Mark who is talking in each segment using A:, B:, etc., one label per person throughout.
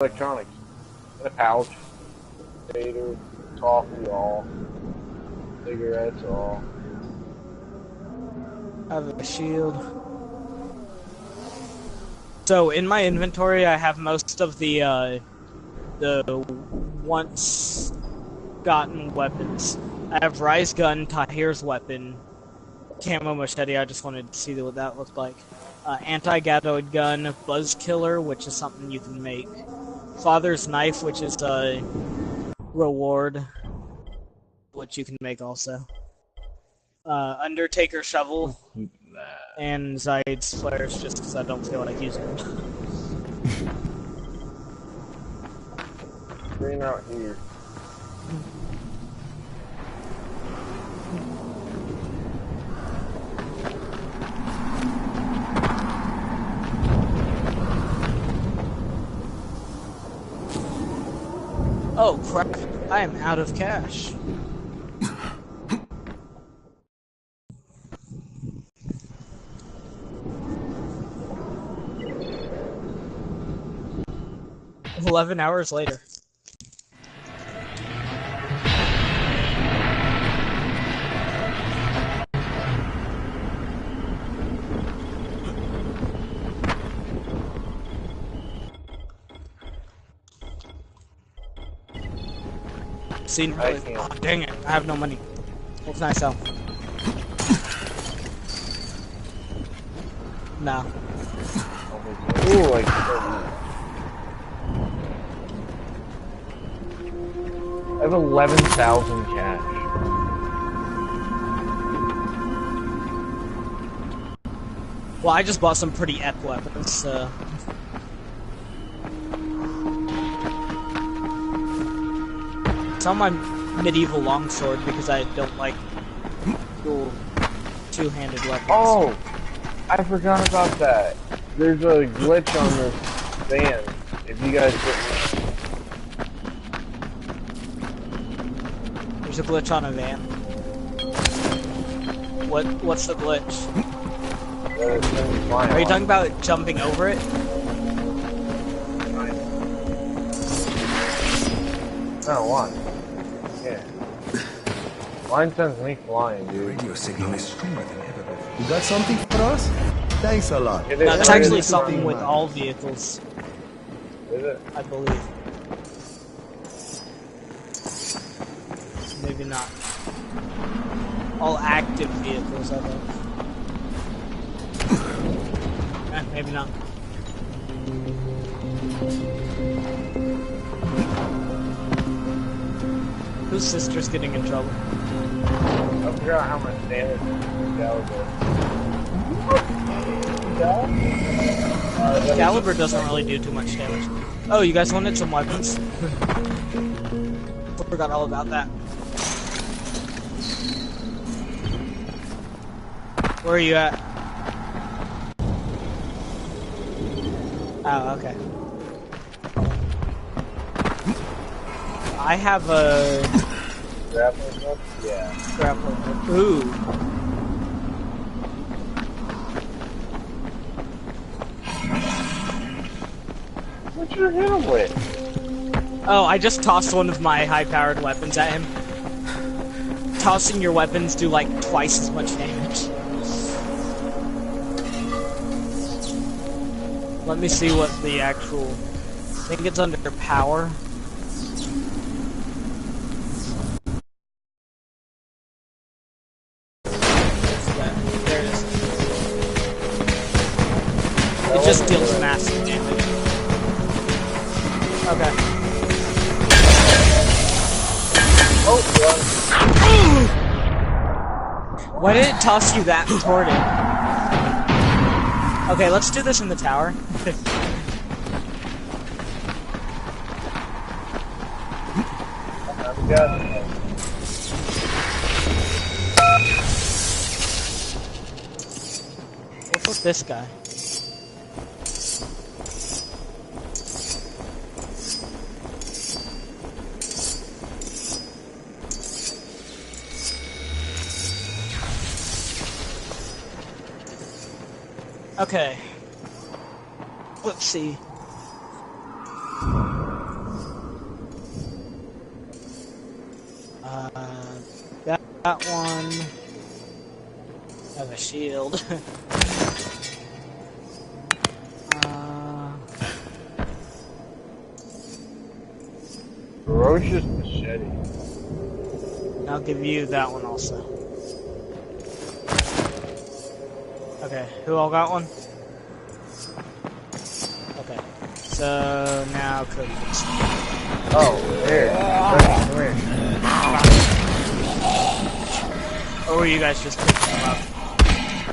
A: Electronics. In a pouch. Potato, coffee, all. Cigarettes, all.
B: I have a shield. So in my inventory, I have most of the once gotten weapons. I have Rise Gun, Tahir's weapon, Camo Machete. I just wanted to see what that looked like. Anti-Gadoid Gun, Buzz Killer, which is something you can make. Father's Knife, which is a reward, which you can make also. Undertaker Shovel, and Zaid's Flares, just because I don't feel like using them.
A: Green out here.
B: Oh crap, I am out of cash. $11 hours later. See, oh, dang it, I have no money. What can I sell? No.
A: Ooh, like. I have 11,000 cash.
B: Well, I just bought some pretty ep weapons, so... It's on my medieval longsword because I don't like dual two-handed weapons.
A: Oh! I forgot about that. There's a glitch on this van. If you guys didn't...
B: There's a glitch on a van. What's the glitch? Are you talking about jumping over it?
A: No, why? Yeah. Mine sends me flying,
C: The
A: dude.
C: radio signal is stronger than ever before. You got something for us? Thanks a lot.
A: It
B: No,
A: is,
B: it's actually something with all vehicles,
A: Is it?
B: I believe. Maybe not. All active vehicles, I think. Maybe not. Whose sister's getting in trouble?
A: I forgot how much damage
B: Excalibur doesn't really do too much damage. Oh, you guys wanted some weapons? I forgot all about that. Where are you at? Oh, okay. I have a
A: Grappling hook? Yeah.
B: grappling hook. Ooh.
A: What you hit him with?
B: Oh, I just tossed one of my high-powered weapons at him. Tossing your weapons do like twice as much damage. Let me see what the actual... I think it's under power. There it is. It just deals massive damage. Okay.
A: Oh,
B: Why did it toss you that toward it? Okay, let's do this in the tower.
A: we got it.
B: What's with this guy? Okay. Let's see. That one has a shield.
A: Ferocious machete.
B: I'll give you that one also. Okay, who all got one? Okay, so now Cody gets one.
A: Oh, here. Come here.
B: Or you guys just pick them up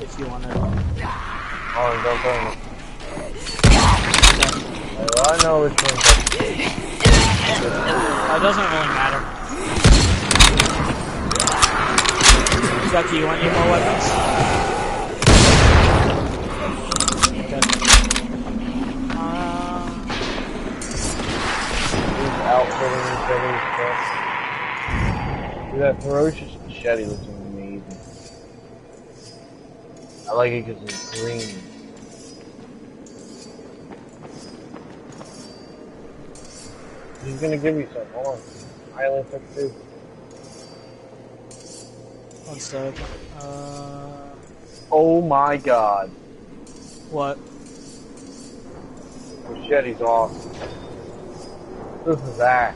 B: if you want to.
A: Oh, don't put him. Well, I know which one's up.
B: It doesn't really matter. Ducky, you want any more weapons? Okay.
A: He's outfitting each other's stuff. Dude, that ferocious machete looks amazing. I like it because it's green. He's gonna give me some. Hold on. Island took two.
B: One sec.
A: Oh my god.
B: What?
A: Machete's awesome. This is that.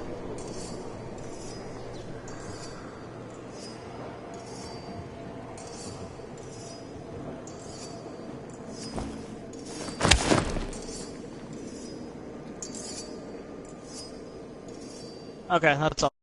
B: Okay, that's all.